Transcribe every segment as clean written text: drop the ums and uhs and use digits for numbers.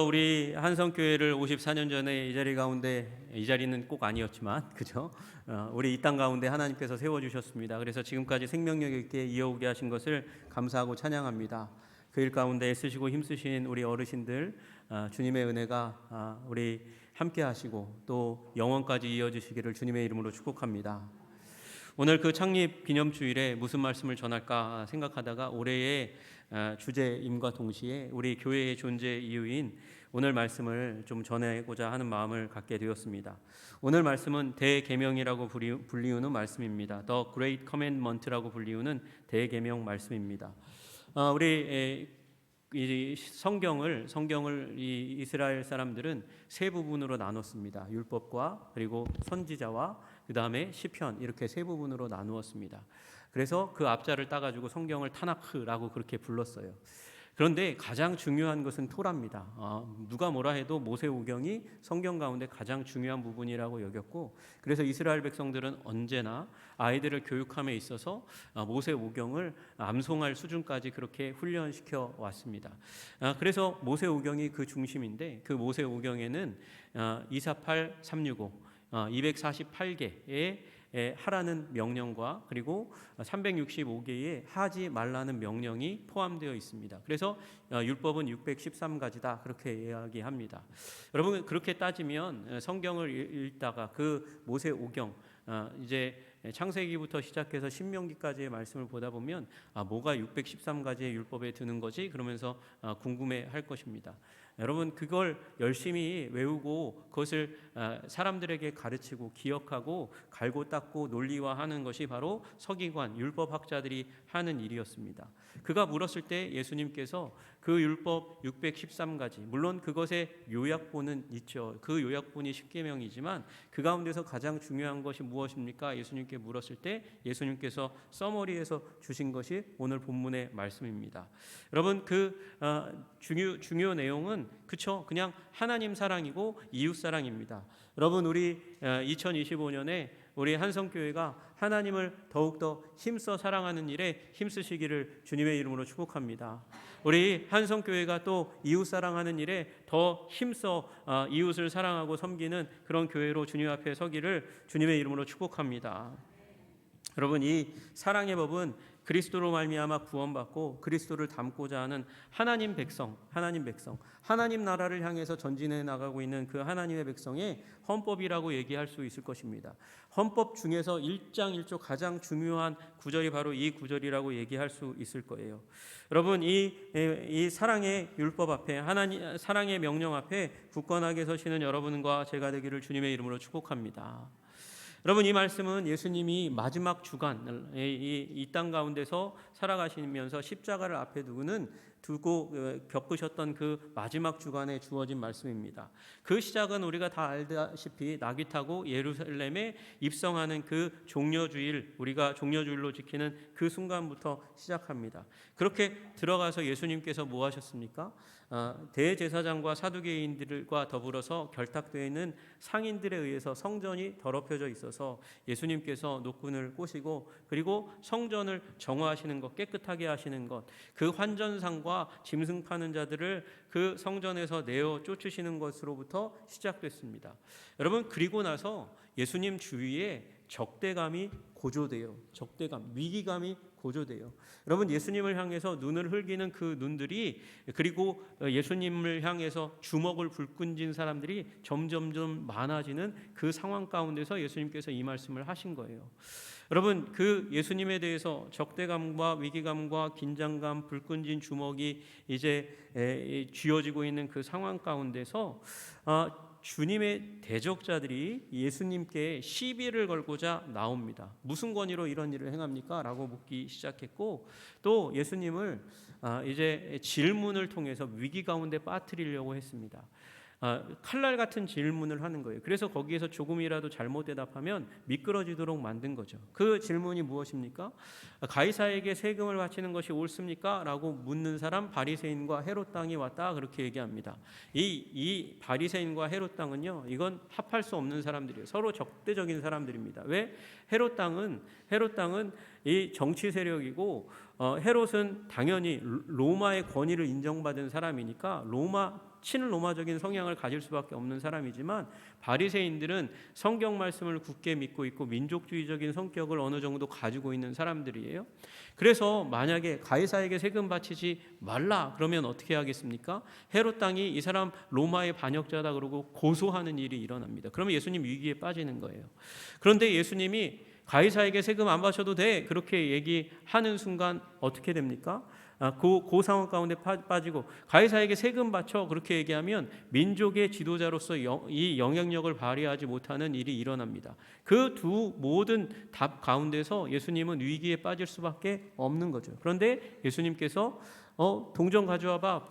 우리 한성교회를 54년 전에 이 자리 가운데, 이 자리는 꼭 아니었지만 그죠? 우리 이 땅 가운데 하나님께서 세워주셨습니다. 그래서 지금까지 생명력 있게 이어오게 하신 것을 감사하고 찬양합니다. 그 일 가운데 애쓰시고 힘쓰신 우리 어르신들, 주님의 은혜가 우리 함께 하시고 또 영원까지 이어지시기를 주님의 이름으로 축복합니다. 오늘 그 창립 기념주일에 무슨 말씀을 전할까 생각하다가 올해의 주제임과 동시에 우리 교회의 존재 이유인 오늘 말씀을 좀 전하고자 하는 마음을 갖게 되었습니다. 오늘 말씀은 대계명이라고 불리우는 말씀입니다. The Great Commandment라고 불리우는 대계명 말씀입니다. 우리 이 성경을 이 이스라엘 사람들은 세 부분으로 나눴습니다. 율법과 그리고 선지자와 그 다음에 시편, 이렇게 세 부분으로 나누었습니다. 그래서 그 앞자를 따가지고 성경을 타나크라고 그렇게 불렀어요. 그런데 가장 중요한 것은 토라입니다. 누가 뭐라 해도 모세오경이 성경 가운데 가장 중요한 부분이라고 여겼고, 그래서 이스라엘 백성들은 언제나 아이들을 교육함에 있어서 모세오경을 암송할 수준까지 그렇게 훈련시켜 왔습니다. 그래서 모세오경이 그 중심인데, 그 모세오경에는 248, 365, 248개의 하라는 명령과 그리고 365개의 하지 말라는 명령이 포함되어 있습니다. 그래서 율법은 613가지다 그렇게 이야기합니다. 여러분, 그렇게 따지면 성경을 읽다가 그 모세오경, 이제 창세기부터 시작해서 신명기까지의 말씀을 보다 보면 뭐가 613가지의 율법에 드는 거지? 그러면서 궁금해할 것입니다. 여러분, 그걸 열심히 외우고 그것을 사람들에게 가르치고 기억하고 갈고 닦고 논리화하는 것이 바로 서기관, 율법학자들이 하는 일이었습니다. 그가 물었을 때 예수님께서 그 율법 613가지, 물론 그것의 요약본은 있죠. 그 요약본이 십계명이지만 그 가운데서 가장 중요한 것이 무엇입니까? 예수님께 물었을 때 예수님께서 서머리에서 주신 것이 오늘 본문의 말씀입니다. 여러분, 그 중요 내용은 그쵸? 그냥 하나님 사랑이고 이웃 사랑입니다. 여러분, 우리 2025년에 우리 한성교회가 하나님을 더욱더 힘써 사랑하는 일에 힘쓰시기를 주님의 이름으로 축복합니다. 우리 한성교회가 또 이웃 사랑하는 일에 더 힘써 이웃을 사랑하고 섬기는 그런 교회로 주님 앞에 서기를 주님의 이름으로 축복합니다. 여러분, 이 사랑의 법은 그리스도로 말미암아 구원받고 그리스도를 닮고자 하는 하나님 백성, 하나님 나라를 향해서 전진해 나가고 있는 그 하나님의 백성의 헌법이라고 얘기할 수 있을 것입니다. 헌법 중에서 1장 1조 가장 중요한 구절이 바로 이 구절이라고 얘기할 수 있을 거예요. 여러분, 이 사랑의 율법 앞에, 하나님 사랑의 명령 앞에 굳건하게 서시는 여러분과 제가 되기를 주님의 이름으로 축복합니다. 여러분, 이 말씀은 예수님이 마지막 주간 이 땅 가운데서 살아가시면서 십자가를 앞에 두고 겪으셨던 그 마지막 주간에 주어진 말씀입니다. 그 시작은 우리가 다 알다시피 나귀 타고 예루살렘에 입성하는 그 종려주일, 우리가 종려주일로 지키는 그 순간부터 시작합니다. 그렇게 들어가서 예수님께서 뭐 하셨습니까? 대제사장과 사두개인들과 더불어서 결탁되어 있는 상인들에 의해서 성전이 더럽혀져 있어서 예수님께서 노끈을 꼬시고 그리고 성전을 정화하시는 것, 깨끗하게 하시는 것, 그 환전상과 짐승 파는 자들을 그 성전에서 내어 쫓으시는 것으로부터 시작됐습니다. 여러분, 그리고 나서 예수님 주위에 적대감이 고조돼요. 위기감이 고조돼요. 여러분, 예수님을 향해서 눈을 흘기는 그 눈들이, 그리고 예수님을 향해서 주먹을 불끈진 사람들이 점점점 많아지는 그 상황 가운데서 예수님께서 이 말씀을 하신 거예요. 여러분, 그 예수님에 대해서 적대감과 위기감과 긴장감, 불끈진 주먹이 이제 쥐어지고 있는 그 상황 가운데서 주님의 대적자들이 예수님께 시비를 걸고자 나옵니다. 무슨 권위로 이런 일을 행합니까? 라고 묻기 시작했고, 또 예수님을 이제 질문을 통해서 위기 가운데 빠뜨리려고 했습니다. 칼날 같은 질문을 하는 거예요. 그래서 거기에서 조금이라도 잘못 대답하면 미끄러지도록 만든 거죠. 그 질문이 무엇입니까? 가이사에게 세금을 바치는 것이 옳습니까? 라고 묻는 사람, 바리새인과 헤롯 당이 왔다, 그렇게 얘기합니다. 이 바리새인과 헤롯 당은요, 이건 합할 수 없는 사람들이에요. 서로 적대적인 사람들입니다. 왜? 헤롯 당은 이 정치 세력이고, 헤롯은 당연히 로마의 권위를 인정받은 사람이니까 로마 친로마적인 성향을 가질 수밖에 없는 사람이지만 바리새인들은 성경 말씀을 굳게 믿고 있고 민족주의적인 성격을 어느 정도 가지고 있는 사람들이에요. 그래서 만약에 가이사에게 세금 바치지 말라 그러면 어떻게 하겠습니까? 헤롯 당이 이 사람 로마의 반역자다 그러고 고소하는 일이 일어납니다. 그러면 예수님 위기에 빠지는 거예요. 그런데 예수님이 가이사에게 세금 안 바쳐도 돼 그렇게 얘기하는 순간 어떻게 됩니까? 그 상황 가운데 빠지고 가이사에게 세금 바쳐 그렇게 얘기하면 민족의 지도자로서 이 영향력을 발휘하지 못하는 일이 일어납니다. 그 두 모든 답 가운데서 예수님은 위기에 빠질 수밖에 없는 거죠. 그런데 예수님께서 동전 가져와봐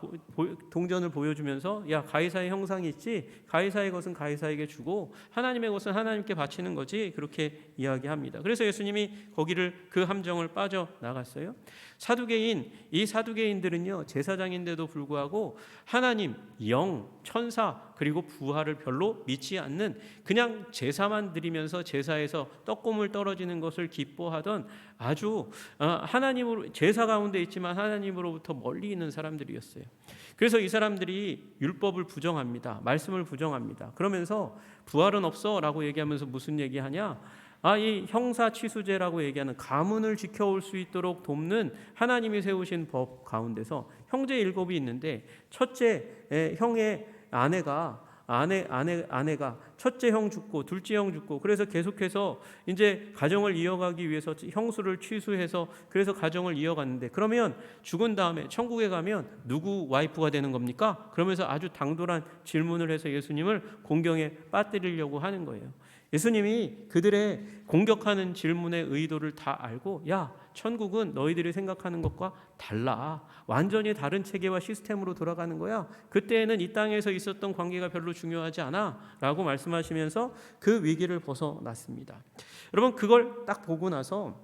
동전을 보여주면서 야 가이사의 형상이 있지 가이사의 것은 가이사에게 주고 하나님의 것은 하나님께 바치는 거지 그렇게 이야기합니다. 그래서 예수님이 거기를 그 함정을 빠져나갔어요. 이 사두개인들은요 제사장인데도 불구하고 하나님, 영, 천사 그리고 부활을 별로 믿지 않는 그냥 제사만 드리면서 제사에서 떡고물 떨어지는 것을 기뻐하던 아주 하나님으로 제사 가운데 있지만 하나님으로부터 멀리 있는 사람들이었어요. 그래서 이 사람들이 율법을 부정합니다. 말씀을 부정합니다. 그러면서 부활은 없어 라고 얘기하면서 무슨 얘기하냐? 이 형사취수제라고 얘기하는 가문을 지켜올 수 있도록 돕는 하나님이 세우신 법 가운데서 형제 7이 있는데 첫째 형의 아내가 첫째 형 죽고 둘째 형 죽고 그래서 계속해서 이제 가정을 이어가기 위해서 형수를 취수해서 그래서 가정을 이어갔는데 그러면 죽은 다음에 천국에 가면 누구 와이프가 되는 겁니까? 그러면서 아주 당돌한 질문을 해서 예수님을 공경에 빠뜨리려고 하는 거예요. 예수님이 그들의 공격하는 질문의 의도를 다 알고 야 천국은 너희들이 생각하는 것과 달라 완전히 다른 체계와 시스템으로 돌아가는 거야 그때에는 이 땅에서 있었던 관계가 별로 중요하지 않아 라고 말씀하시면서 그 위기를 벗어났습니다. 여러분 그걸 딱 보고 나서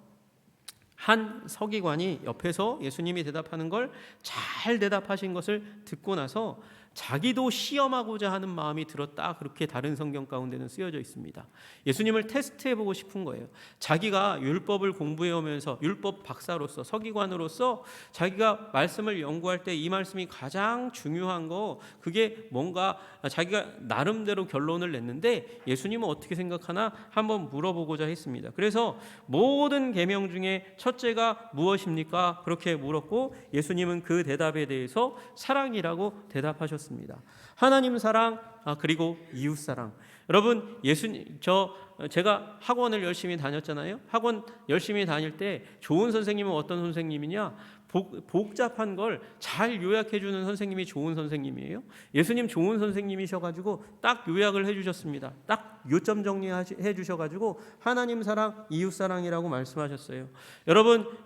한 서기관이 옆에서 예수님이 대답하는 걸 잘 대답하신 것을 듣고 나서 자기도 시험하고자 하는 마음이 들었다 그렇게 다른 성경 가운데는 쓰여져 있습니다. 예수님을 테스트해보고 싶은 거예요. 자기가 율법을 공부해오면서 율법 박사로서 서기관으로서 자기가 말씀을 연구할 때 이 말씀이 가장 중요한 거 그게 뭔가 자기가 나름대로 결론을 냈는데 예수님은 어떻게 생각하나 한번 물어보고자 했습니다. 그래서 모든 계명 중에 첫째가 무엇입니까? 그렇게 물었고 예수님은 그 대답에 대해서 사랑이라고 대답하셨습니다. 하나님 사랑 그리고 이웃 사랑. 여러분 제가 학원을 열심히 다녔잖아요. 학원 열심히 다닐 때 좋은 선생님은 어떤 선생님이냐? 복잡한 걸 잘 요약해 주는 선생님이 좋은 선생님이에요. 예수님 좋은 선생님이셔가지고 딱 요약을 해주셨습니다. 딱 요점 정리해 주셔가지고 하나님 사랑, 이웃 사랑이라고 말씀하셨어요.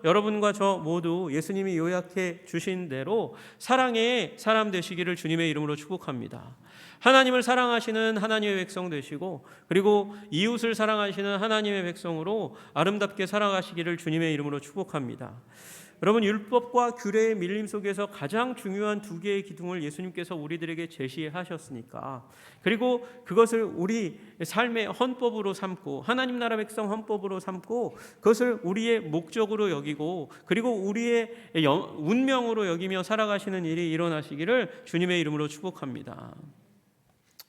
여러분과 저 모두 예수님이 요약해 주신 대로 사랑의 사람 되시기를 주님의 이름으로 축복합니다. 하나님을 사랑하시는 하나님의 백성 되시고 그리고 이웃을 사랑하시는 하나님의 백성으로 아름답게 살아가시기를 주님의 이름으로 축복합니다. 여러분 율법과 규례의 밀림 속에서 가장 중요한 두 개의 기둥을 예수님께서 우리들에게 제시하셨으니까 그리고 그것을 우리 삶의 헌법으로 삼고 하나님 나라 백성 헌법으로 삼고 그것을 우리의 목적으로 여기고 그리고 우리의 운명으로 여기며 살아가시는 일이 일어나시기를 주님의 이름으로 축복합니다.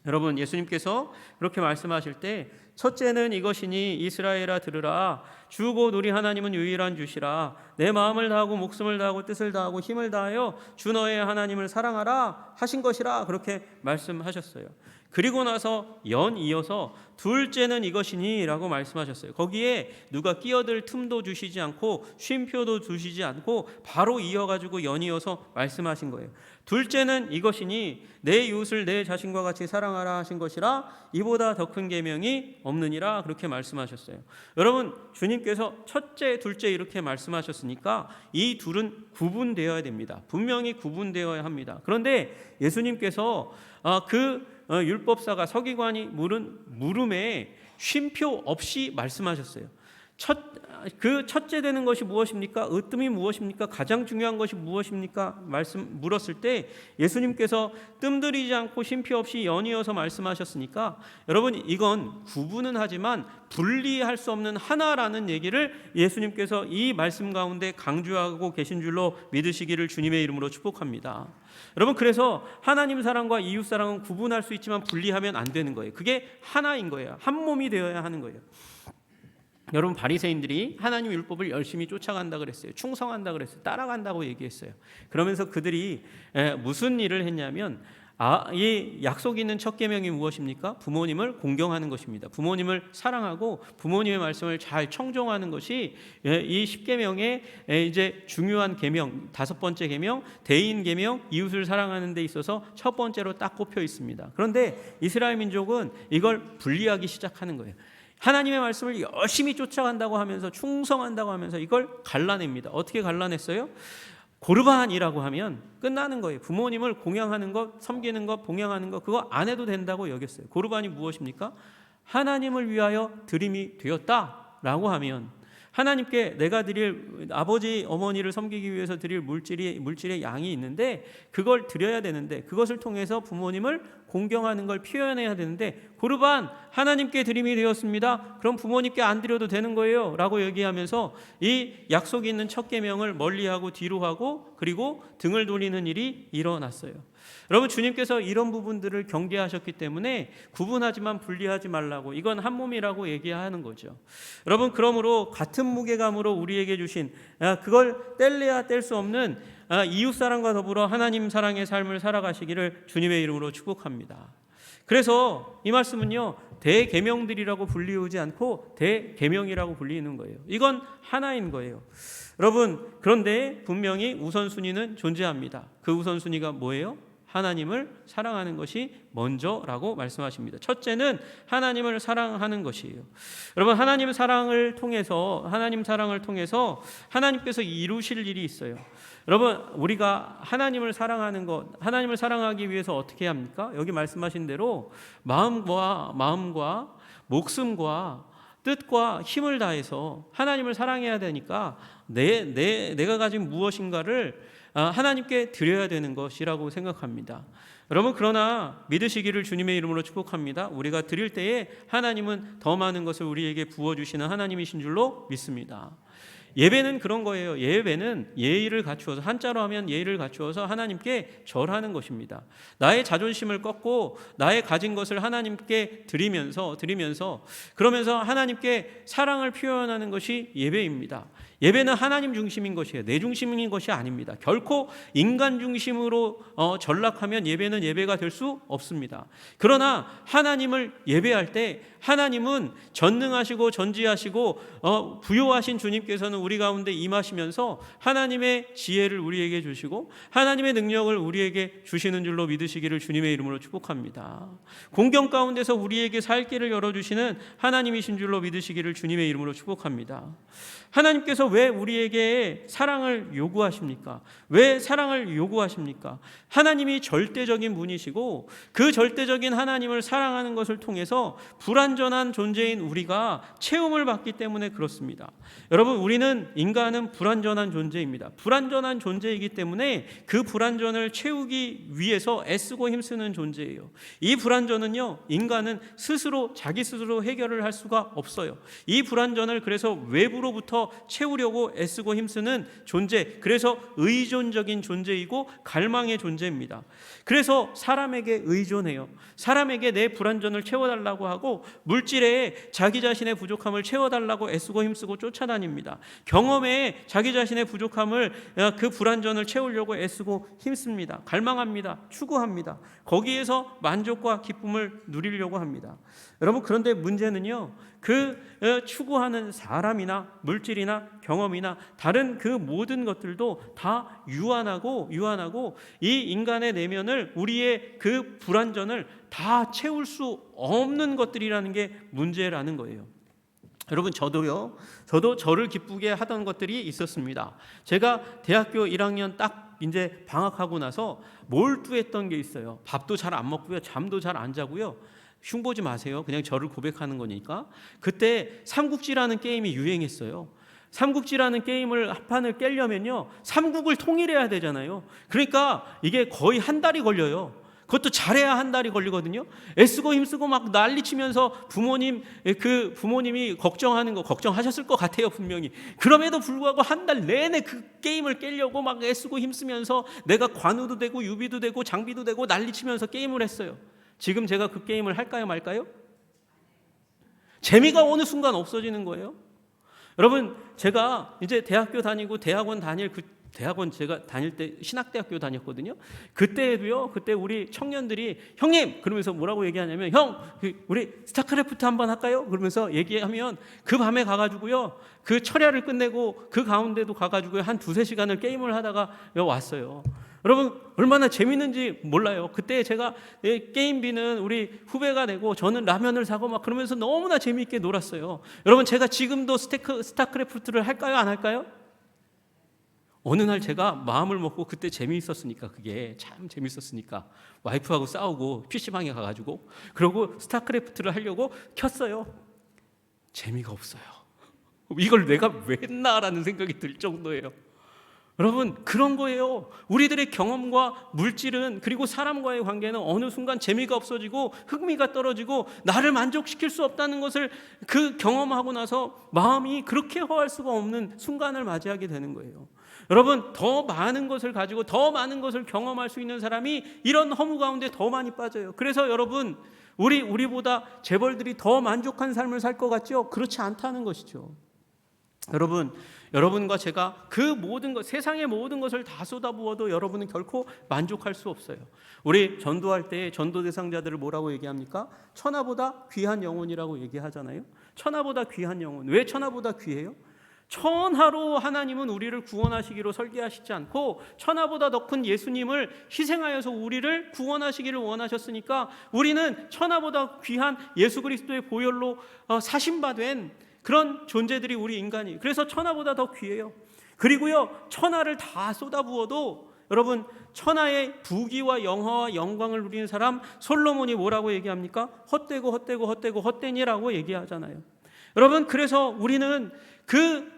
여러분 예수님께서 그렇게 말씀하실 때 첫째는 이것이니 이스라엘아 들으라 주 곧 우리 하나님은 유일한 주시라 내 마음을 다하고 목숨을 다하고 뜻을 다하고 힘을 다하여 주 너의 하나님을 사랑하라 하신 것이라 그렇게 말씀하셨어요. 그리고 나서 연이어서 둘째는 이것이니 라고 말씀하셨어요. 거기에 누가 끼어들 틈도 주시지 않고 쉼표도 주시지 않고 바로 이어가지고 연이어서 말씀하신 거예요. 둘째는 이것이니 내 이웃을 내 자신과 같이 사랑하라 하신 것이라 이보다 더 큰 계명이 없느니라 그렇게 말씀하셨어요. 여러분 주님께서 첫째 둘째 이렇게 말씀하셨으니까 이 둘은 구분되어야 됩니다. 분명히 구분되어야 합니다. 그런데 예수님께서 율법사가 서기관이 물은 물음에 쉼표 없이 말씀하셨어요. 그 첫째 되는 것이 무엇입니까? 으뜸이 무엇입니까? 가장 중요한 것이 무엇입니까? 물었을 때 예수님께서 뜸들이지 않고 쉼표 없이 연이어서 말씀하셨으니까 여러분, 이건 구분은 하지만 분리할 수 없는 하나라는 얘기를 예수님께서 이 말씀 가운데 강조하고 계신 줄로 믿으시기를 주님의 이름으로 축복합니다. 여러분, 그래서 하나님 사랑과 이웃 사랑은 구분할 수 있지만 분리하면 안 되는 거예요. 그게 하나인 거예요. 한 몸이 되어야 하는 거예요. 여러분, 바리새인들이 하나님 율법을 열심히 쫓아간다 그랬어요. 충성한다 그랬어요. 따라간다고 얘기했어요. 그러면서 그들이 무슨 일을 했냐면 이 약속 있는 첫 계명이 무엇입니까? 부모님을 공경하는 것입니다. 부모님을 사랑하고 부모님의 말씀을 잘 청종하는 것이 이 10계명의 이제 중요한 계명, 5번째 계명, 대인 계명, 이웃을 사랑하는 데 있어서 첫 번째로 딱 꼽혀 있습니다. 그런데 이스라엘 민족은 이걸 분리하기 시작하는 거예요. 하나님의 말씀을 열심히 쫓아간다고 하면서 충성한다고 하면서 이걸 갈라냅니다. 어떻게 갈라냈어요? 고르반이라고 하면 끝나는 거예요. 부모님을 공양하는 것, 섬기는 것, 봉양하는 것, 그거 안 해도 된다고 여겼어요. 고르반이 무엇입니까? 하나님을 위하여 드림이 되었다라고 하면 하나님께 내가 드릴 아버지 어머니를 섬기기 위해서 드릴 물질의 양이 있는데 그걸 드려야 되는데 그것을 통해서 부모님을 공경하는 걸 표현해야 되는데 고르반 하나님께 드림이 되었습니다. 그럼 부모님께 안 드려도 되는 거예요 라고 얘기하면서 이 약속이 있는 첫 계명을 멀리하고 뒤로 하고 그리고 등을 돌리는 일이 일어났어요. 여러분, 주님께서 이런 부분들을 경계하셨기 때문에 구분하지만 분리하지 말라고, 이건 한 몸이라고 얘기하는 거죠. 여러분, 그러므로 같은 무게감으로 우리에게 주신 그걸 뗄래야 뗄 수 없는 이웃 사랑과 더불어 하나님 사랑의 삶을 살아가시기를 주님의 이름으로 축복합니다. 그래서 이 말씀은요, 대계명들이라고 불리우지 않고 대계명이라고 불리는 거예요. 이건 하나인 거예요. 여러분, 그런데 분명히 우선순위는 존재합니다. 그 우선순위가 뭐예요? 하나님을 사랑하는 것이 먼저라고 말씀하십니다. 첫째는 하나님을 사랑하는 것이에요. 여러분, 하나님 사랑을 통해서 하나님께서 이루실 일이 있어요. 여러분, 우리가 하나님을 사랑하는 것, 하나님을 사랑하기 위해서 어떻게 합니까? 여기 말씀하신 대로 마음과 목숨과 뜻과 힘을 다해서 하나님을 사랑해야 되니까 내가 가진 무엇인가를 하나님께 드려야 되는 것이라고 생각합니다. 여러분, 그러나 믿으시기를 주님의 이름으로 축복합니다. 우리가 드릴 때에 하나님은 더 많은 것을 우리에게 부어주시는 하나님이신 줄로 믿습니다. 예배는 그런 거예요. 예배는 예의를 갖추어서, 한자로 하면 예의를 갖추어서 하나님께 절하는 것입니다. 나의 자존심을 꺾고 나의 가진 것을 하나님께 드리면서 그러면서 하나님께 사랑을 표현하는 것이 예배입니다. 예배는 하나님 중심인 것이에요. 내 중심인 것이 아닙니다. 결코 인간 중심으로 전락하면 예배는 예배가 될 수 없습니다. 그러나 하나님을 예배할 때 하나님은 전능하시고 전지하시고 부요하신 주님께서는 우리 가운데 임하시면서 하나님의 지혜를 우리에게 주시고 하나님의 능력을 우리에게 주시는 줄로 믿으시기를 주님의 이름으로 축복합니다. 공경 가운데서 우리에게 살 길을 열어주시는 하나님이신 줄로 믿으시기를 주님의 이름으로 축복합니다. 하나님께서 왜 우리에게 사랑을 요구하십니까? 왜 사랑을 요구하십니까? 하나님이 절대적인 분이시고 그 절대적인 하나님을 사랑하는 것을 통해서 불완전한 존재인 우리가 채움을 받기 때문에 그렇습니다. 여러분, 인간은 불완전한 존재입니다. 불완전한 존재이기 때문에 그 불완전을 채우기 위해서 애쓰고 힘쓰는 존재예요. 이 불완전은요, 인간은 자기 스스로 해결을 할 수가 없어요. 이 불완전을 그래서 외부로부터 채우려고 애쓰고 힘쓰는 존재, 그래서 의존적인 존재이고 갈망의 존재입니다. 그래서 사람에게 의존해요. 사람에게 내 불완전을 채워달라고 하고 물질에 자기 자신의 부족함을 채워달라고 애쓰고 힘쓰고 쫓아다닙니다. 경험에 자기 자신의 부족함을, 그 불완전을 채우려고 애쓰고 힘씁니다. 갈망합니다. 추구합니다. 거기에서 만족과 기쁨을 누리려고 합니다. 여러분, 그런데 문제는요, 그 추구하는 사람이나 물질이나 경험이나 다른 그 모든 것들도 다 유한하고 이 인간의 내면을, 우리의 그 불완전을 다 채울 수 없는 것들이라는 게 문제라는 거예요. 여러분, 저도 저를 기쁘게 하던 것들이 있었습니다. 제가 대학교 1학년 딱 이제 방학하고 나서 몰두했던 게 있어요. 밥도 잘 안 먹고요, 잠도 잘 안 자고요. 흉보지 마세요. 그냥 저를 고백하는 거니까. 그때 삼국지라는 게임이 유행했어요. 삼국지라는 게임을 한 판을 깨려면요, 삼국을 통일해야 되잖아요. 그러니까 이게 거의 한 달이 걸려요. 그것도 잘해야 한 달이 걸리거든요. 애쓰고 힘쓰고 막 난리치면서 부모님이 걱정하는 거 걱정하셨을 것 같아요, 분명히. 그럼에도 불구하고 한 달 내내 그 게임을 깨려고 막 애쓰고 힘쓰면서 내가 관우도 되고 유비도 되고 장비도 되고 난리치면서 게임을 했어요. 지금 제가 그 게임을 할까요, 말까요? 재미가 어느 순간 없어지는 거예요. 여러분, 제가 이제 대학교 다니고 대학원 제가 다닐 때 신학대학교 다녔거든요. 그때도요. 그때 우리 청년들이 형님 그러면서 뭐라고 얘기하냐면 우리 스타크래프트 한번 할까요? 그러면서 얘기하면 그 밤에 가가지고요. 그 철야를 끝내고 그 가운데도 가가지고요. 한 2-3시간을 게임을 하다가 왔어요. 여러분 얼마나 재밌는지 몰라요. 그때 제가 게임비는 우리 후배가 내고 저는 라면을 사고 막 그러면서 너무나 재미있게 놀았어요. 여러분 제가 지금도 스타크래프트를 할까요? 안 할까요? 어느 날 제가 마음을 먹고 그때 재미있었으니까 그게 참 재밌었으니까 와이프하고 싸우고 PC방에 가가지고 그러고 스타크래프트를 하려고 켰어요. 재미가 없어요. 이걸 내가 왜 했나라는 생각이 들 정도예요. 여러분 그런 거예요. 우리들의 경험과 물질은 그리고 사람과의 관계는 어느 순간 재미가 없어지고 흥미가 떨어지고 나를 만족시킬 수 없다는 것을 그 경험하고 나서 마음이 그렇게 허할 수가 없는 순간을 맞이하게 되는 거예요. 여러분 더 많은 것을 가지고 더 많은 것을 경험할 수 있는 사람이 이런 허무 가운데 더 많이 빠져요. 그래서 여러분 우리보다 재벌들이 더 만족한 삶을 살 것 같죠? 그렇지 않다는 것이죠. 여러분과 제가 그 모든 것, 세상의 모든 것을 다 쏟아부어도 여러분은 결코 만족할 수 없어요. 우리 전도할 때 전도 대상자들을 뭐라고 얘기합니까? 천하보다 귀한 영혼이라고 얘기하잖아요. 천하보다 귀한 영혼. 왜 천하보다 귀해요? 천하로 하나님은 우리를 구원하시기로 설계하시지 않고 천하보다 더 큰 예수님을 희생하여서 우리를 구원하시기를 원하셨으니까 우리는 천하보다 귀한 예수 그리스도의 보혈로 사심받은 그런 존재들이 우리 인간이. 그래서 천하보다 더 귀해요. 그리고요 천하를 다 쏟아부어도 여러분 천하의 부귀와 영화와 영광을 누리는 사람 솔로몬이 뭐라고 얘기합니까? 헛되고 얘기하잖아요. 여러분 그래서 우리는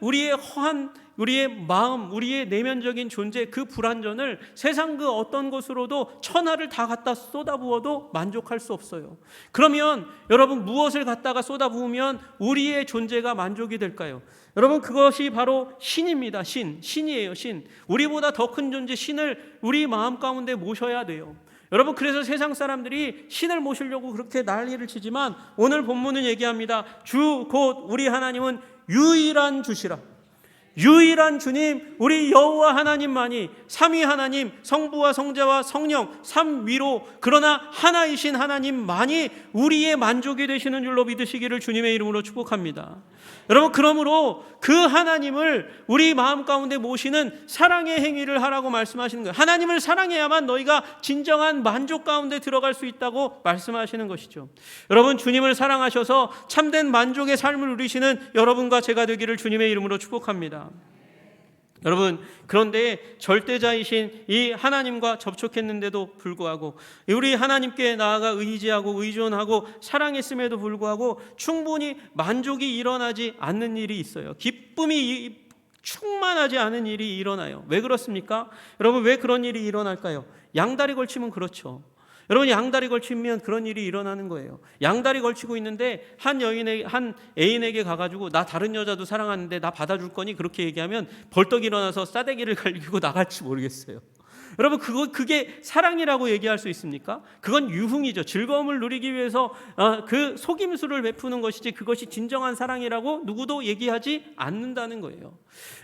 우리의 허한 우리의 마음, 우리의 내면적인 존재 그 불완전을 세상 그 어떤 것으로도 천하를 다 갖다 쏟아부어도 만족할 수 없어요. 그러면 여러분 무엇을 갖다가 쏟아부으면 우리의 존재가 만족이 될까요? 여러분 그것이 바로 신입니다. 신이에요. 신. 우리보다 더 큰 존재 신을 우리 마음 가운데 모셔야 돼요. 여러분 그래서 세상 사람들이 신을 모시려고 그렇게 난리를 치지만 오늘 본문은 얘기합니다. 주 곧 우리 하나님은 유일한 주시라. 유일한 주님 우리 여호와 하나님만이 삼위 하나님 성부와 성자와 성령 삼위로 그러나 하나이신 하나님만이 우리의 만족이 되시는 줄로 믿으시기를 주님의 이름으로 축복합니다. 여러분 그러므로 그 하나님을 우리 마음 가운데 모시는 사랑의 행위를 하라고 말씀하시는 거예요. 하나님을 사랑해야만 너희가 진정한 만족 가운데 들어갈 수 있다고 말씀하시는 것이죠. 여러분 주님을 사랑하셔서 참된 만족의 삶을 누리시는 여러분과 제가 되기를 주님의 이름으로 축복합니다. 여러분 그런데 절대자이신 이 하나님과 접촉했는데도 불구하고 우리 하나님께 나아가 의지하고 의존하고 사랑했음에도 불구하고 충분히 만족이 일어나지 않는 일이 있어요. 기쁨이 충만하지 않은 일이 일어나요. 왜 그렇습니까? 여러분 왜 그런 일이 일어날까요? 양다리 걸치면 그렇죠. 여러분 양다리 걸치면 그런 일이 일어나는 거예요. 양다리 걸치고 있는데 한 애인에게 가가지고 나 다른 여자도 사랑하는데 나 받아줄 거니 그렇게 얘기하면 벌떡 일어나서 싸대기를 갈기고 나갈지 모르겠어요. 여러분 그게 사랑이라고 얘기할 수 있습니까? 그건 유흥이죠. 즐거움을 누리기 위해서 그 속임수를 베푸는 것이지 그것이 진정한 사랑이라고 누구도 얘기하지 않는다는 거예요.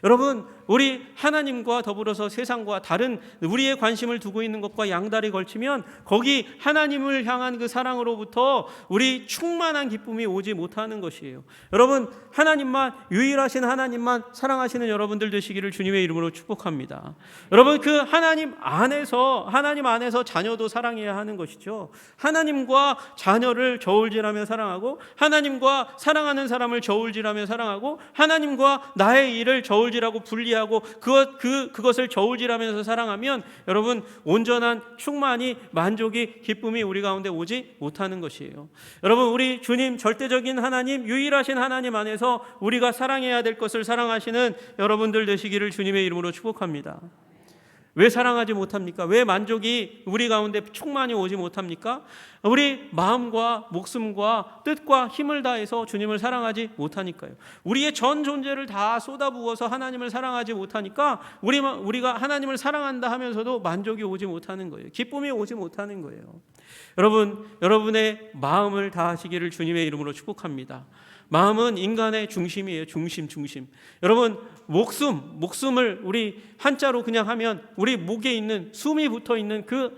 여러분 우리 하나님과 더불어서 세상과 다른 우리의 관심을 두고 있는 것과 양다리 걸치면 거기 하나님을 향한 그 사랑으로부터 우리 충만한 기쁨이 오지 못하는 것이에요. 여러분 하나님만 유일하신 하나님만 사랑하시는 여러분들 되시기를 주님의 이름으로 축복합니다. 여러분 그 하나님 하나님 안에서 자녀도 사랑해야 하는 것이죠. 하나님과 자녀를 저울질하며 사랑하고, 하나님과 사랑하는 사람을 저울질하며 사랑하고, 하나님과 나의 일을 저울질하고 분리하고 그것을 저울질하면서 사랑하면 여러분, 온전한 충만이, 만족이, 기쁨이 우리 가운데 오지 못하는 것이에요. 여러분, 우리 주님, 절대적인 하나님, 유일하신 하나님 안에서 우리가 사랑해야 될 것을 사랑하시는 여러분들 되시기를 주님의 이름으로 축복합니다. 왜 사랑하지 못합니까? 왜 만족이 우리 가운데 충만히 오지 못합니까? 우리 마음과 목숨과 뜻과 힘을 다해서 주님을 사랑하지 못하니까요. 우리의 전 존재를 다 쏟아부어서 하나님을 사랑하지 못하니까 우리가 하나님을 사랑한다 하면서도 만족이 오지 못하는 거예요. 기쁨이 오지 못하는 거예요. 여러분의 마음을 다하시기를 주님의 이름으로 축복합니다. 마음은 인간의 중심이에요. 중심. 여러분, 목숨을 우리 한자로 그냥 하면 우리 목에 있는 숨이 붙어 있는 그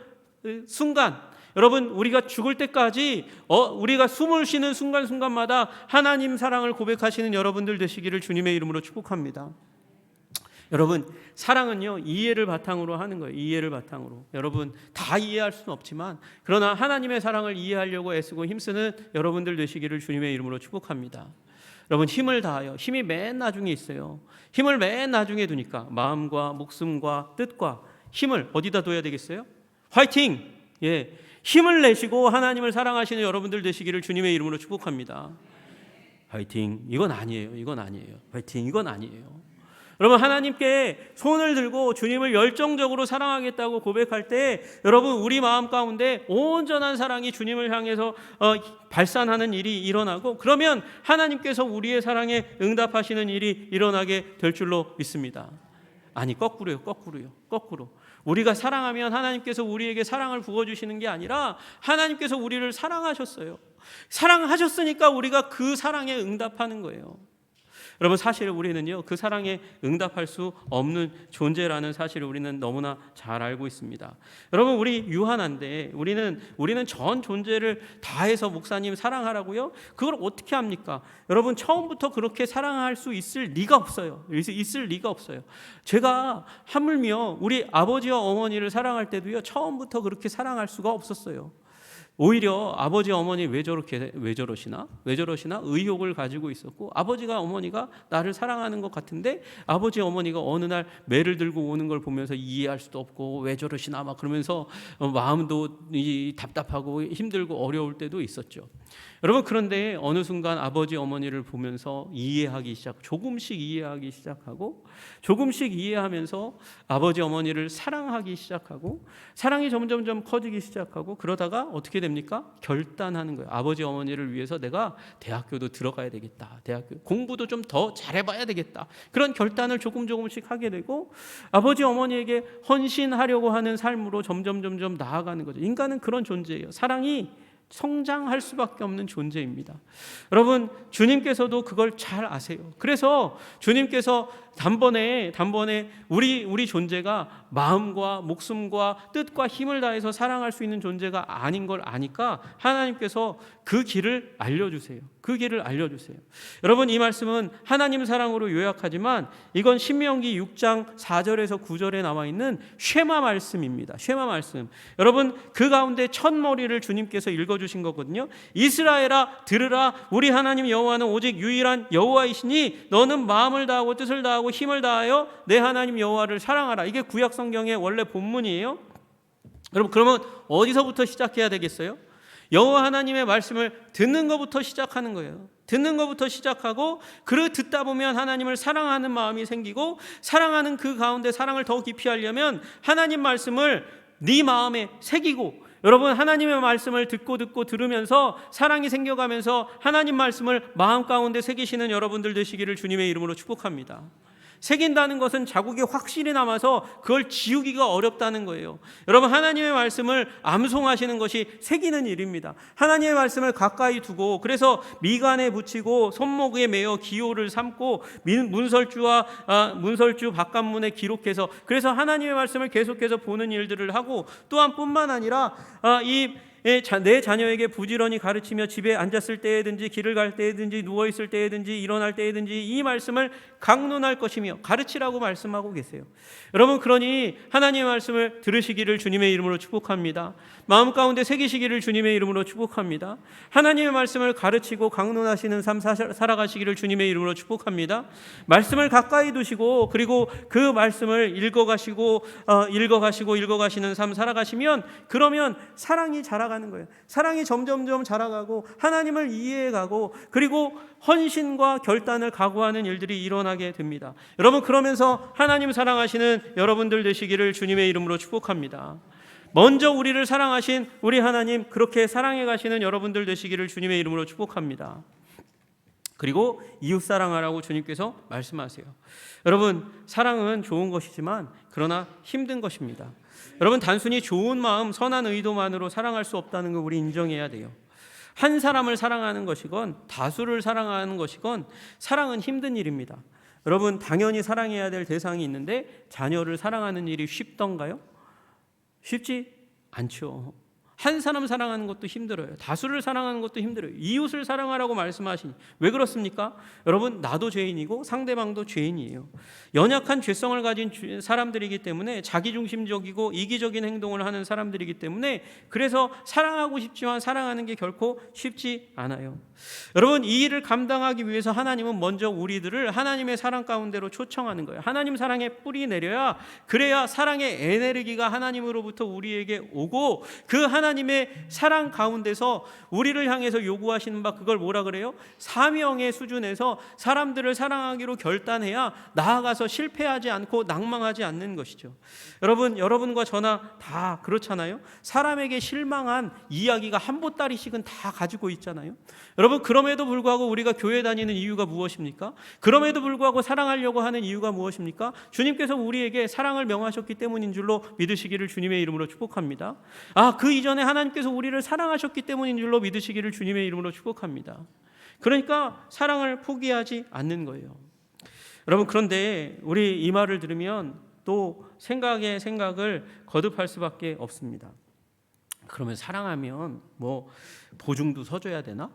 순간, 여러분, 우리가 죽을 때까지 우리가 숨을 쉬는 순간순간마다 하나님 사랑을 고백하시는 여러분들 되시기를 주님의 이름으로 축복합니다. 여러분, 사랑은요, 이해를 바탕으로 하는 거예요. 이해를 바탕으로. 여러분, 다 이해할 수는 없지만 그러나 하나님의 사랑을 이해하려고 애쓰고 힘쓰는 여러분들 되시기를 주님의 이름으로 축복합니다. 여러분, 힘을 다하여, 힘이 맨 나중에 있어요. 힘을 맨 나중에 두니까 마음과 목숨과 뜻과 힘을 어디다 둬야 되겠어요? 화이팅! 예, 힘을 내시고 하나님을 사랑하시는 여러분들 되시기를 주님의 이름으로 축복합니다. 화이팅! 이건 아니에요. 화이팅! 이건 아니에요. 여러분, 하나님께 손을 들고 주님을 열정적으로 사랑하겠다고 고백할 때 여러분, 우리 마음 가운데 온전한 사랑이 주님을 향해서 발산하는 일이 일어나고, 그러면 하나님께서 우리의 사랑에 응답하시는 일이 일어나게 될 줄로 믿습니다. 아니, 거꾸로요. 우리가 사랑하면 하나님께서 우리에게 사랑을 부어주시는 게 아니라 하나님께서 우리를 사랑하셨어요. 사랑하셨으니까 우리가 그 사랑에 응답하는 거예요. 여러분, 사실 우리는요, 그 사랑에 응답할 수 없는 존재라는 사실을 우리는 너무나 잘 알고 있습니다. 여러분, 우리 유한한데 우리는 전 존재를 다해서 목사님 사랑하라고요? 그걸 어떻게 합니까? 여러분, 처음부터 그렇게 사랑할 수 있을 리가 없어요. 제가 하물며 우리 아버지와 어머니를 사랑할 때도요, 처음부터 그렇게 사랑할 수가 없었어요. 오히려 아버지 어머니 왜 저러시나 의혹을 가지고 있었고, 아버지가 어머니가 나를 사랑하는 것 같은데 아버지 어머니가 어느 날 매를 들고 오는 걸 보면서 이해할 수도 없고 왜 저러시나 막 그러면서 마음도 답답하고 힘들고 어려울 때도 있었죠. 여러분, 그런데 어느 순간 아버지 어머니를 보면서 조금씩 이해하기 시작하고, 조금씩 이해하면서 아버지 어머니를 사랑하기 시작하고, 사랑이 점점점 커지기 시작하고, 그러다가 어떻게 됩니까? 결단하는 거예요. 아버지 어머니를 위해서 내가 대학교도 들어가야 되겠다. 공부도 좀 더 잘해봐야 되겠다. 그런 결단을 조금씩 하게 되고, 아버지 어머니에게 헌신하려고 하는 삶으로 점점 나아가는 거죠. 인간은 그런 존재예요. 사랑이 성장할 수밖에 없는 존재입니다. 여러분, 주님께서도 그걸 잘 아세요. 그래서 주님께서 단번에 우리 존재가 마음과 목숨과 뜻과 힘을 다해서 사랑할 수 있는 존재가 아닌 걸 아니까 하나님께서 그 길을 알려주세요. 여러분, 이 말씀은 하나님 사랑으로 요약하지만 이건 신명기 6장 4절에서 9절에 나와 있는 쉐마 말씀입니다. 쉐마 말씀. 여러분, 그 가운데 첫 머리를 주님께서 읽어주신 거거든요. 이스라엘아, 들으라. 우리 하나님 여호와는 오직 유일한 여호와이시니 너는 마음을 다하고 뜻을 다하고 힘을 다하여 내 하나님 여호와를 사랑하라. 이게 구약 성경의 원래 본문이에요. 여러분, 그러면 어디서부터 시작해야 되겠어요? 여호와 하나님의 말씀을 듣는 것부터 시작하는 거예요. 듣는 것부터 시작하고, 듣다 보면 하나님을 사랑하는 마음이 생기고, 사랑하는 그 가운데 사랑을 더 깊이 하려면 하나님 말씀을 네 마음에 새기고, 여러분, 하나님의 말씀을 듣고 들으면서 사랑이 생겨가면서 하나님 말씀을 마음 가운데 새기시는 여러분들 되시기를 주님의 이름으로 축복합니다. 새긴다는 것은 자국이 확실히 남아서 그걸 지우기가 어렵다는 거예요. 여러분, 하나님의 말씀을 암송하시는 것이 새기는 일입니다. 하나님의 말씀을 가까이 두고, 그래서 미간에 붙이고 손목에 매어 기호를 삼고 문설주 바깥문에 기록해서, 그래서 하나님의 말씀을 계속해서 보는 일들을 하고, 또한 뿐만 아니라 이 내 자녀에게 부지런히 가르치며 집에 앉았을 때에든지 길을 갈 때에든지 누워있을 때에든지 일어날 때에든지 이 말씀을 강론할 것이며 가르치라고 말씀하고 계세요. 여러분, 그러니 하나님의 말씀을 들으시기를 주님의 이름으로 축복합니다. 마음 가운데 새기시기를 주님의 이름으로 축복합니다. 하나님의 말씀을 가르치고 강론하시는 삶 살아가시기를 주님의 이름으로 축복합니다. 말씀을 가까이 두시고 그리고 그 말씀을 읽어가시고 읽어가시는 삶 살아가시면 그러면 사랑이 자라가는 거예요. 사랑이 점점점 자라가고 하나님을 이해해가고 그리고 헌신과 결단을 각오하는 일들이 일어나게 됩니다. 여러분, 그러면서 하나님 사랑하시는 여러분들 되시기를 주님의 이름으로 축복합니다. 먼저 우리를 사랑하신 우리 하나님, 그렇게 사랑해 가시는 여러분들 되시기를 주님의 이름으로 축복합니다. 그리고 이웃 사랑하라고 주님께서 말씀하세요. 여러분, 사랑은 좋은 것이지만 그러나 힘든 것입니다. 여러분, 단순히 좋은 마음, 선한 의도만으로 사랑할 수 없다는 걸 우리 인정해야 돼요. 한 사람을 사랑하는 것이건 다수를 사랑하는 것이건 사랑은 힘든 일입니다. 여러분, 당연히 사랑해야 될 대상이 있는데 자녀를 사랑하는 일이 쉽던가요? 쉽지 않죠. 한 사람 사랑하는 것도 힘들어요. 다수를 사랑하는 것도 힘들어요. 이웃을 사랑하라고 말씀하시니 왜 그렇습니까? 여러분, 나도 죄인이고 상대방도 죄인이에요. 연약한 죄성을 가진 사람들이기 때문에 자기중심적이고 이기적인 행동을 하는 사람들이기 때문에 그래서 사랑하고 싶지만 사랑하는 게 결코 쉽지 않아요. 여러분, 이 일을 감당하기 위해서 하나님은 먼저 우리들을 하나님의 사랑 가운데로 초청하는 거예요. 하나님 사랑에 뿌리 내려야, 그래야 사랑의 에너지가 하나님으로부터 우리에게 오고 그 하나님의 사랑 가운데서 우리를 향해서 요구하시는 바, 그걸 뭐라 그래요? 사명의 수준에서 사람들을 사랑하기로 결단해야 나아가서 실패하지 않고 낭망하지 않는 것이죠. 여러분, 여러분과 저나 다 그렇잖아요. 사람에게 실망한 이야기가 한 보따리씩은 다 가지고 있잖아요. 여러분, 그럼에도 불구하고 우리가 교회 다니는 이유가 무엇입니까? 그럼에도 불구하고 사랑하려고 하는 이유가 무엇입니까? 주님께서 우리에게 사랑을 명하셨기 때문인 줄로 믿으시기를 주님의 이름으로 축복합니다. 그 이전에 하나님께서 우리를 사랑하셨기 때문인 줄로 믿으시기를 주님의 이름으로 축복합니다. 그러니까 사랑을 포기하지 않는 거예요. 여러분, 그런데 우리 이 말을 들으면 또 생각을 거듭할 수밖에 없습니다. 그러면 사랑하면 뭐 보증도 서줘야 되나?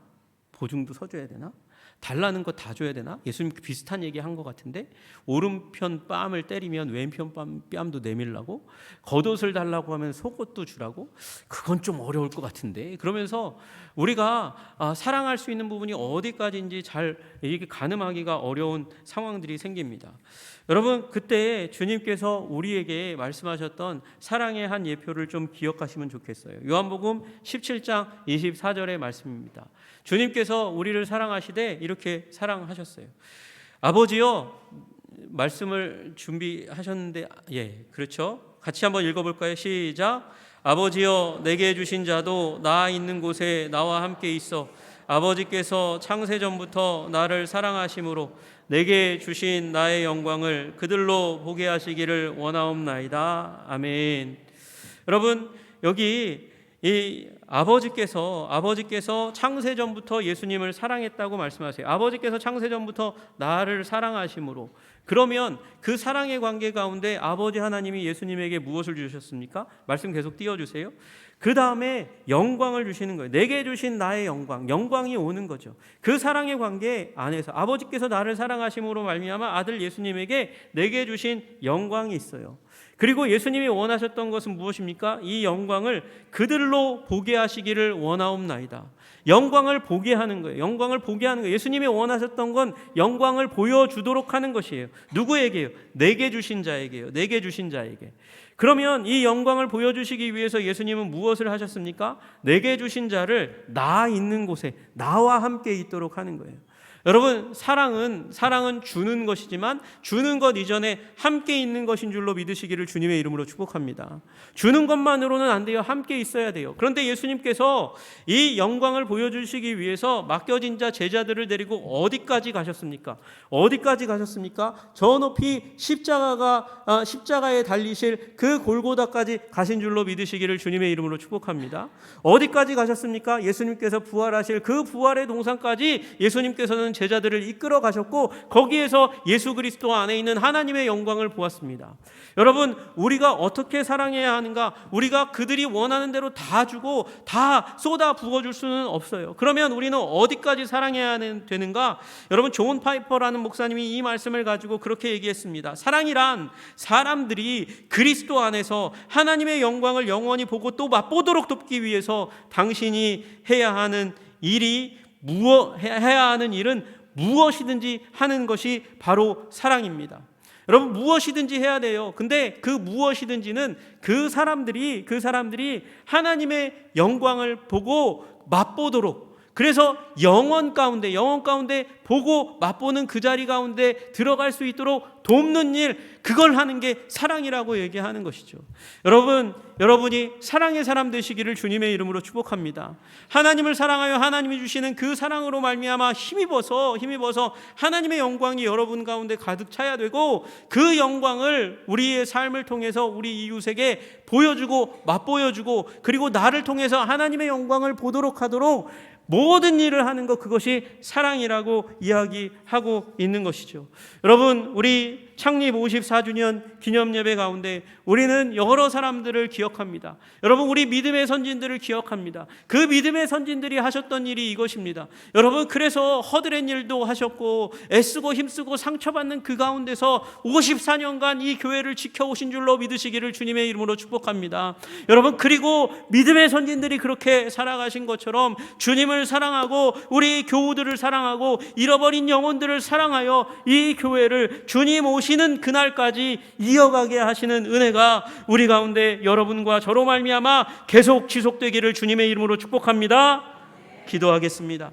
보증도 서줘야 되나? 달라는 거 다 줘야 되나? 예수님 비슷한 얘기 한 것 같은데, 오른편 뺨을 때리면 왼편 뺨도 내밀라고, 겉옷을 달라고 하면 속옷도 주라고? 그건 좀 어려울 것 같은데. 그러면서 우리가 사랑할 수 있는 부분이 어디까지인지 잘 이렇게 가늠하기가 어려운 상황들이 생깁니다. 여러분, 그때 주님께서 우리에게 말씀하셨던 사랑의 한 예표를 좀 기억하시면 좋겠어요. 요한복음 17장 24절의 말씀입니다. 주님께서 우리를 사랑하시되 이렇게 사랑하셨어요. 아버지여, 말씀을 준비하셨는데, 그렇죠? 같이 한번 읽어볼까요? 시작. 아버지여, 내게 주신 자도 나 있는 곳에 나와 함께 있어 아버지께서 창세전부터 나를 사랑하심으로 내게 주신 나의 영광을 그들로 보게 하시기를 원하옵나이다. 아멘. 여러분, 여기 이 아버지께서 창세전부터 예수님을 사랑했다고 말씀하세요. 아버지께서 창세전부터 나를 사랑하심으로. 그러면 그 사랑의 관계 가운데 아버지 하나님이 예수님에게 무엇을 주셨습니까? 말씀 계속 띄워주세요. 그 다음에 영광을 주시는 거예요. 내게 주신 나의 영광이 오는 거죠. 그 사랑의 관계 안에서 아버지께서 나를 사랑하심으로 말미암아 아들 예수님에게 내게 주신 영광이 있어요. 그리고 예수님이 원하셨던 것은 무엇입니까? 이 영광을 그들로 보게 하시기를 원하옵나이다. 영광을 보게 하는 거예요. 영광을 보게 하는 거예요. 예수님이 원하셨던 건 영광을 보여주도록 하는 것이에요. 누구에게요? 내게 주신 자에게요. 내게 주신 자에게. 그러면 이 영광을 보여주시기 위해서 예수님은 무엇을 하셨습니까? 내게 주신 자를 나 있는 곳에 나와 함께 있도록 하는 거예요. 여러분, 사랑은 주는 것이지만 주는 것 이전에 함께 있는 것인 줄로 믿으시기를 주님의 이름으로 축복합니다. 주는 것만으로는 안 돼요. 함께 있어야 돼요. 그런데 예수님께서 이 영광을 보여주시기 위해서 맡겨진 자 제자들을 데리고 어디까지 가셨습니까? 저 높이 십자가에 달리실 그 골고다까지 가신 줄로 믿으시기를 주님의 이름으로 축복합니다. 어디까지 가셨습니까? 예수님께서 부활하실 그 부활의 동산까지 예수님께서는 제자들을 이끌어 가셨고 거기에서 예수 그리스도 안에 있는 하나님의 영광을 보았습니다. 여러분, 우리가 어떻게 사랑해야 하는가? 우리가 그들이 원하는 대로 다 주고 다 쏟아 부어줄 수는 없어요. 그러면 우리는 어디까지 사랑해야 되는가? 여러분, 존 파이퍼라는 목사님이 이 말씀을 가지고 그렇게 얘기했습니다. 사랑이란 사람들이 그리스도 안에서 하나님의 영광을 영원히 보고 또 맛보도록 돕기 위해서 당신이 해야 하는 일은 무엇이든지 하는 것이 바로 사랑입니다. 여러분, 무엇이든지 해야 돼요. 근데 그 무엇이든지는 그 사람들이 하나님의 영광을 보고 맛보도록, 그래서 영원 가운데 보고 맛보는 그 자리 가운데 들어갈 수 있도록 돕는 일, 그걸 하는 게 사랑이라고 얘기하는 것이죠. 여러분이 사랑의 사람 되시기를 주님의 이름으로 축복합니다. 하나님을 사랑하여 하나님이 주시는 그 사랑으로 말미암아 힘입어서 하나님의 영광이 여러분 가운데 가득 차야 되고, 그 영광을 우리의 삶을 통해서 우리 이웃에게 보여주고 맛보여주고, 그리고 나를 통해서 하나님의 영광을 보도록 하도록 모든 일을 하는 것, 그것이 사랑이라고 이야기하고 있는 것이죠. 여러분, 우리 창립 54주년 기념예배 가운데 우리는 여러 사람들을 기억합니다. 여러분, 우리 믿음의 선진들을 기억합니다. 그 믿음의 선진들이 하셨던 일이 이것입니다. 여러분, 그래서 허드렛 일도 하셨고 애쓰고 힘쓰고 상처받는 그 가운데서 54년간 이 교회를 지켜오신 줄로 믿으시기를 주님의 이름으로 축복합니다. 여러분, 그리고 믿음의 선진들이 그렇게 살아가신 것처럼 주님을 사랑하고 우리 교우들을 사랑하고 잃어버린 영혼들을 사랑하여 이 교회를 주님 오시는 그날까지 이어가게 하시는 은혜가 우리 가운데 여러분과 저로 말미암아 계속 지속되기를 주님의 이름으로 축복합니다. 기도하겠습니다.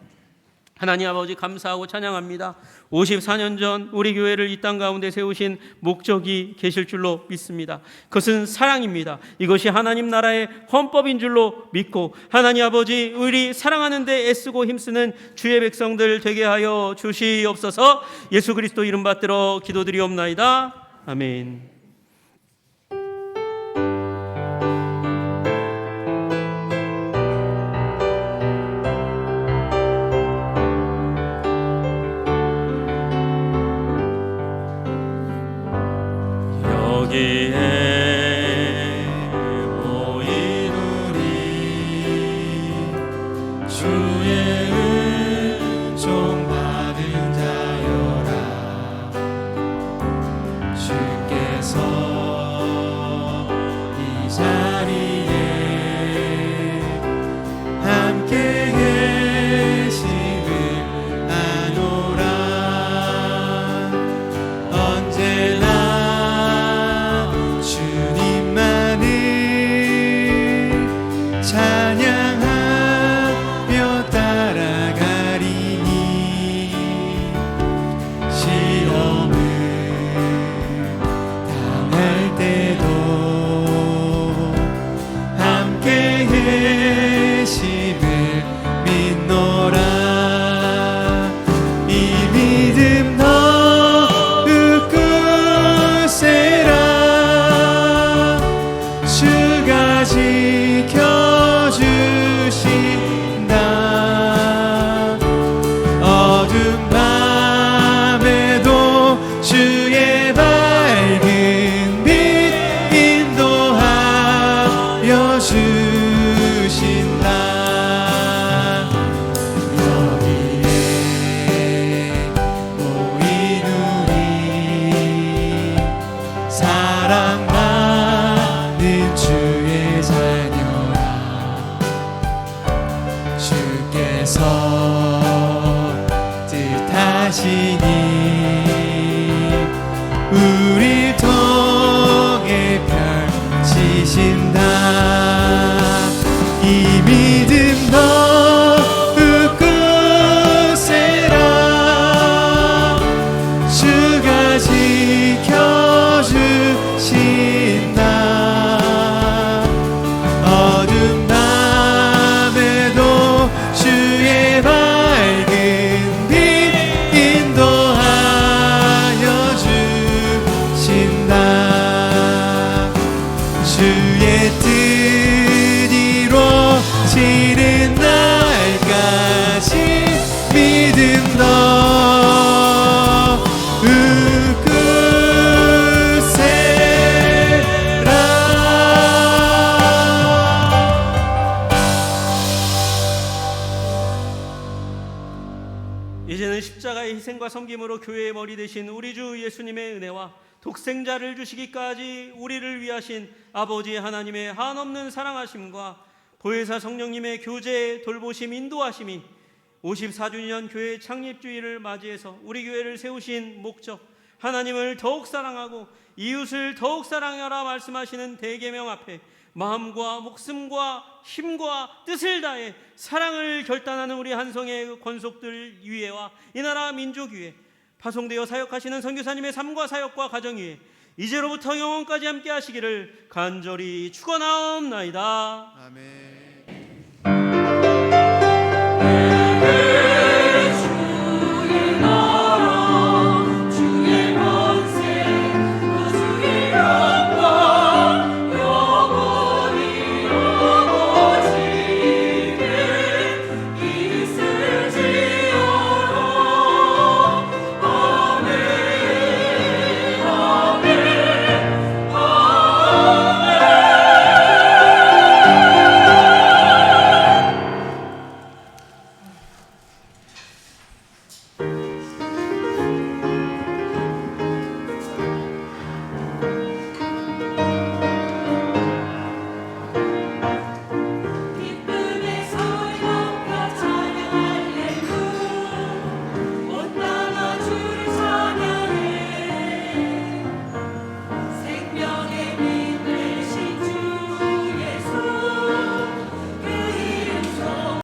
하나님 아버지, 감사하고 찬양합니다. 54년 전 우리 교회를 이 땅 가운데 세우신 목적이 계실 줄로 믿습니다. 그것은 사랑입니다. 이것이 하나님 나라의 헌법인 줄로 믿고, 하나님 아버지, 우리 사랑하는 데 애쓰고 힘쓰는 주의 백성들 되게 하여 주시옵소서. 예수 그리스도 이름 받들어 기도드리옵나이다. 아멘. 여기에 모인 우리 주의 은총 받은 자여라. 주께서 이 자리에 함께 계심을 아노라. 언제나 찬양하며 따라가리니 시험을 당할 때도 함께 계심을 믿노라. 이 믿음 더욱 굳세라. 주가 지켜주신다. 어둠 밤에도 주의 밝은 빛 인도하여 주신다. 여기에 모인 우리 사랑받는 주의 자녀라. 주께서 뜻하시니 우리 통해 펼치신다. 이 믿음 더욱 굳세라. 주가 지켜주신다. 어둠 밤에도 주의 밝은 빛 인도하여 이제는 십자가의 희생과 섬김으로 교회의 머리 되신 우리 주 예수님의 은혜와 독생자를 주시기까지 우리를 위하신 아버지 하나님의 한없는 사랑하심과 보혜사 성령님의 교제, 돌보심, 인도하심이 54주년 교회 창립주의를 맞이해서 우리 교회를 세우신 목적, 하나님을 더욱 사랑하고 이웃을 더욱 사랑하라 말씀하시는 대계명 앞에 마음과 목숨과 힘과 뜻을 다해 사랑을 결단하는 우리 한성의 권속들 위에와 이 나라 민족 위에 파송되어 사역하시는 선교사님의 삶과 사역과 가정 위에 이제로부터 영원까지 함께 하시기를 간절히 축원하옵나이다. 아멘.